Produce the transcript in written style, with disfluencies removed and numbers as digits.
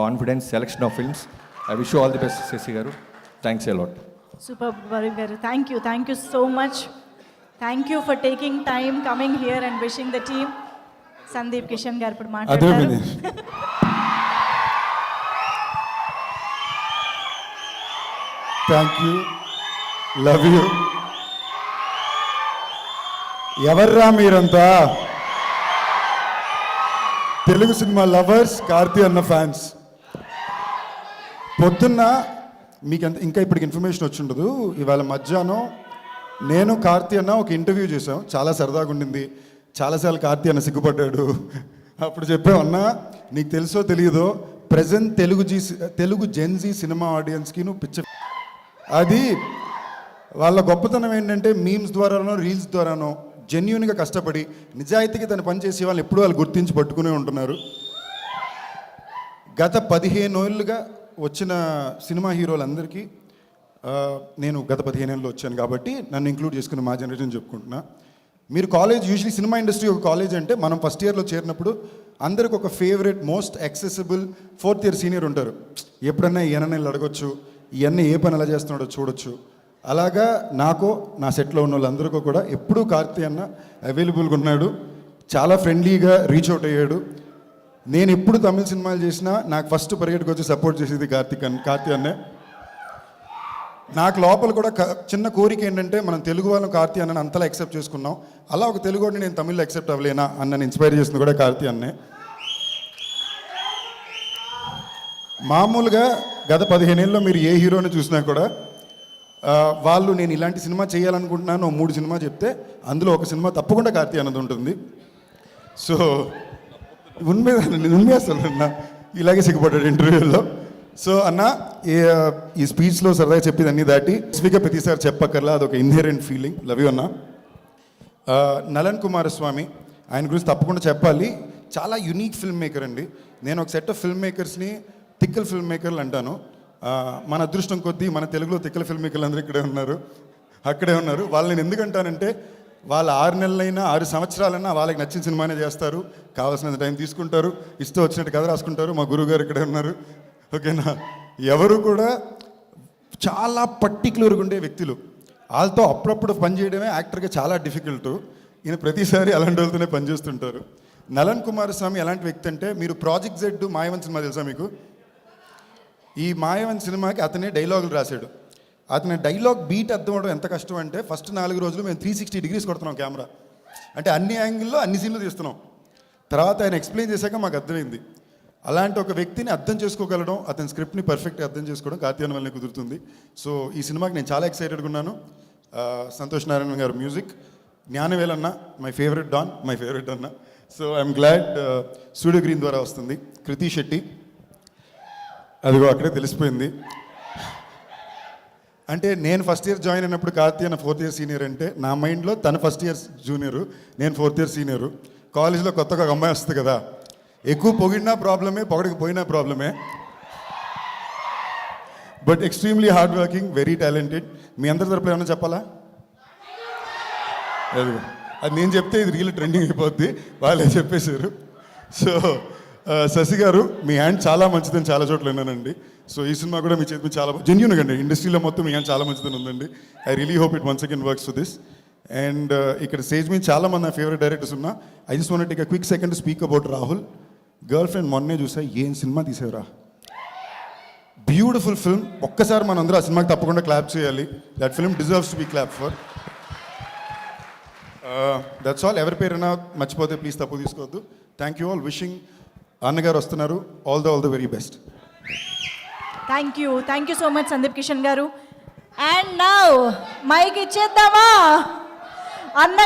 Confidence selection of films. I wish you all the best Shashi garu. Thanks a lot. Super, Varun garu. Thank you so much. Thank you for taking time coming here and wishing the team. Sandeep Kishan garu ఇప్పుడు మాట్లాడతారు. Thank you, love you. ఎవర్రా మీరంతా? Telugu cinema lovers, Karthi అన్న fans. పొద్దున్న మీకు ఇంకా ఇప్పటికి information వచ్చి ఉండదు. ఇవాళ మధ్యాహ్నం నేను కార్తీ అన్న ఒక ఇంటర్వ్యూ చేసాం, చాలా సరదాగా ఉండింది. చాలాసార్లు కార్తీ అన్న సిగ్గుపడ్డాడు. అప్పుడు చెప్పామన్నా, నీకు తెలుసో తెలియదో ప్రజెంట్ తెలుగు జెన్జీ సినిమా ఆడియన్స్కి నువ్వు పిచ్చ. అది వాళ్ళ గొప్పతనం ఏంటంటే మీమ్స్ ద్వారానో రీల్స్ ద్వారానో జెన్యున్గా కష్టపడి నిజాయితీగా తన పని చేసే వాళ్ళు ఎప్పుడూ వాళ్ళు గుర్తించి పట్టుకునే ఉంటున్నారు. గత 15 ఏళ్ళుగా వచ్చిన సినిమా హీరోలందరికీ నేను గత 15 ఏళ్ళు వచ్చాను కాబట్టి నన్ను ఇంక్లూడ్ చేసుకుని మా జనరేషన్ చెప్పుకుంటున్నా. మీరు కాలేజ్, యూజువలీ సినిమా ఇండస్ట్రీ ఒక కాలేజ్ అంటే మనం ఫస్ట్ ఇయర్లో చేరినప్పుడు అందరికి ఒక favourite most accessible 4th year senior ఉంటారు. ఎప్పుడన్నా ఈయన అడగొచ్చు, ఇవన్నీ ఏ పని ఎలా చేస్తున్నాడో చూడొచ్చు. అలాగా నాకు నా సెట్లో ఉన్న వాళ్ళందరికీ కూడా ఎప్పుడూ కార్తీ అన్న అవైలబుల్గా ఉన్నాడు. చాలా ఫ్రెండ్లీగా రీచ్ అవుట్ అయ్యాడు. నేను ఎప్పుడు తమిళ సినిమాలు చేసినా నాకు ఫస్ట్ పరిగెట్టుకు వచ్చి సపోర్ట్ చేసేది కార్తీ అన్నే. నాకు లోపల కూడా చిన్న కోరిక ఏంటంటే మనం తెలుగు వాళ్ళం కార్తీ అన్నని అంతలా యాక్సెప్ట్ చేసుకున్నాం. అలా ఒక తెలుగు వాడిని నేను తమిళ్లో యాక్సెప్ట్ అవ్వలేనా అన్నని ఇన్స్పైర్ చేసింది కూడా కార్తీ అన్నే. మామూలుగా గత 15 ఏళ్ళలో మీరు ఏ హీరోని చూసినా కూడా వాళ్ళు నేను ఇలాంటి సినిమా చేయాలనుకుంటున్నాను 3 సినిమా చెప్తే అందులో ఒక సినిమా తప్పకుండా కార్తీ అన్నది ఉంటుంది. సో ఉన్మే అసలు అన్న ఇలాగే సిగ్గుపడ్డాడు ఇంటర్వ్యూలో. సో అన్న ఈ స్పీచ్లో సరదాగా చెప్పేది అన్నీ దాటి స్పీకర్ ప్రతిసారి చెప్పక్కర్లా, అదొక ఇన్హెరెంట్ ఫీలింగ్. లవ్ యూ అన్న. నలన్ కుమారస్వామి, ఆయన గురించి తప్పకుండా చెప్పాలి. చాలా యునీక్ ఫిల్మ్ మేకర్ అండి. నేను ఒక సెట్ ఆఫ్ ఫిల్మ్ మేకర్స్ని తిక్కల ఫిల్మ్ మేకర్లు అంటాను. మన అదృష్టం కొద్దీ మన తెలుగులో తిక్కల ఫిల్మ్ మేకర్లు అందరూ అక్కడే ఉన్నారు. వాళ్ళని నేను ఎందుకంటానంటే వాళ్ళు 6 నెలలైనా 6 సంవత్సరాలైనా వాళ్ళకి నచ్చిన సినిమానే చేస్తారు, కావాల్సినంత టైం తీసుకుంటారు, ఇష్టం వచ్చినట్టు కథ రాసుకుంటారు. మా గురువుగారు ఇక్కడే ఉన్నారు. ఓకేనా? ఎవరు కూడా చాలా పర్టికులర్గా ఉండే వ్యక్తులు. వాళ్ళతో అప్పుడప్పుడు పనిచేయడమే యాక్టర్గా చాలా డిఫికల్ట్. ఈయన ప్రతిసారి అలాంటి వాళ్ళతోనే పనిచేస్తుంటారు. నలన్ కుమారస్వామి ఎలాంటి వ్యక్తి అంటే, మీరు ప్రాజెక్ట్ జెడ్ మాయవన్ సినిమా తెలుసా మీకు? ఈ మాయవన్ సినిమాకి అతనే డైలాగులు రాశాడు. అతని డైలాగ్ బీట్ అర్థం అవడం ఎంత కష్టం అంటే, ఫస్ట్ 4 రోజులు మేము 360 డిగ్రీస్ కొడుతున్నాం కెమెరా. అంటే అన్ని యాంగిల్లో అన్ని సీన్లు తీస్తున్నాం. తర్వాత ఆయన ఎక్స్ప్లెయిన్ చేశాక మాకు అర్థమైంది. అలాంటి ఒక వ్యక్తిని అర్థం చేసుకోగలడం, అతని స్క్రిప్ట్ని పర్ఫెక్ట్గా అర్థం చేసుకోవడం కార్తీ అన్న వల్లనే కుదురుతుంది. సో ఈ సినిమాకి నేను చాలా ఎక్సైటెడ్గా ఉన్నాను. సంతోష్ నారాయణ గారు మ్యూజిక్, జ్ఞానవేల్ అన్న మై ఫేవరెట్ అన్న. So I'm glad studio green ద్వారా వస్తుంది. కృతి శెట్టి, అదిగో అక్కడే తెలిసిపోయింది. అంటే నేను ఫస్ట్ ఇయర్ జాయిన్ అయినప్పుడు కార్తీ అన్న 4th ఇయర్ సీనియర్ అంటే నా మైండ్లో తను ఫస్ట్ ఇయర్ జూనియరు, నేను 4th ఇయర్ సీనియరు. కాలేజ్లో కొత్తగా ఒక అమ్మాయి వస్తుంది కదా, ఎక్కువ పొగిడినా ప్రాబ్లమే, పొగడకపోయినా ప్రాబ్లమే. But extremely hard working, very talented. మీ అందరి తరపున ఏమన్నా చెప్పాలా? అది నేను చెప్తే ఇది రీల్ ట్రెండింగ్ అయిపోద్ది, వాళ్ళే చెప్పేశారు. సో శశి గారు, మీ హ్యాండ్ చాలా మంచిదని చాలా చోట్ల విన్నానండి. సో ఈ సినిమా కూడా మీ చేతి చాలా జెన్యూన్గా అండి, ఇండస్ట్రీలో మొత్తం మీ హ్యాండ్ చాలా మంచిదని ఉందండి. I really hope it once again works for this. And ఇక్కడ స్టేజ్ మీద చాలా మంది నా ఫేవరెట్ డైరెక్టర్స్ ఉన్నా. I just want to take a quick second to speak about Rahul. Girl friend మొన్నే చూసా, ఏం సినిమా తీసేవరా, బ్యూటిఫుల్ ఫిల్మ్. ఒక్కసారి మనందరూ ఆ సినిమాకి తప్పకుండా క్లాప్ చేయాలి. That film deserves to be clap for. That's all. ఎవరి పేరైనా మర్చిపోతే ప్లీజ్ తప్పు తీసుకోవద్దు. Thank you all. విషింగ్ అన్నగారు వస్తున్నారు. All the very best. Thank you so much Sundeep Kishan garu. And now mic ఇచ్చేద్దామా అన్న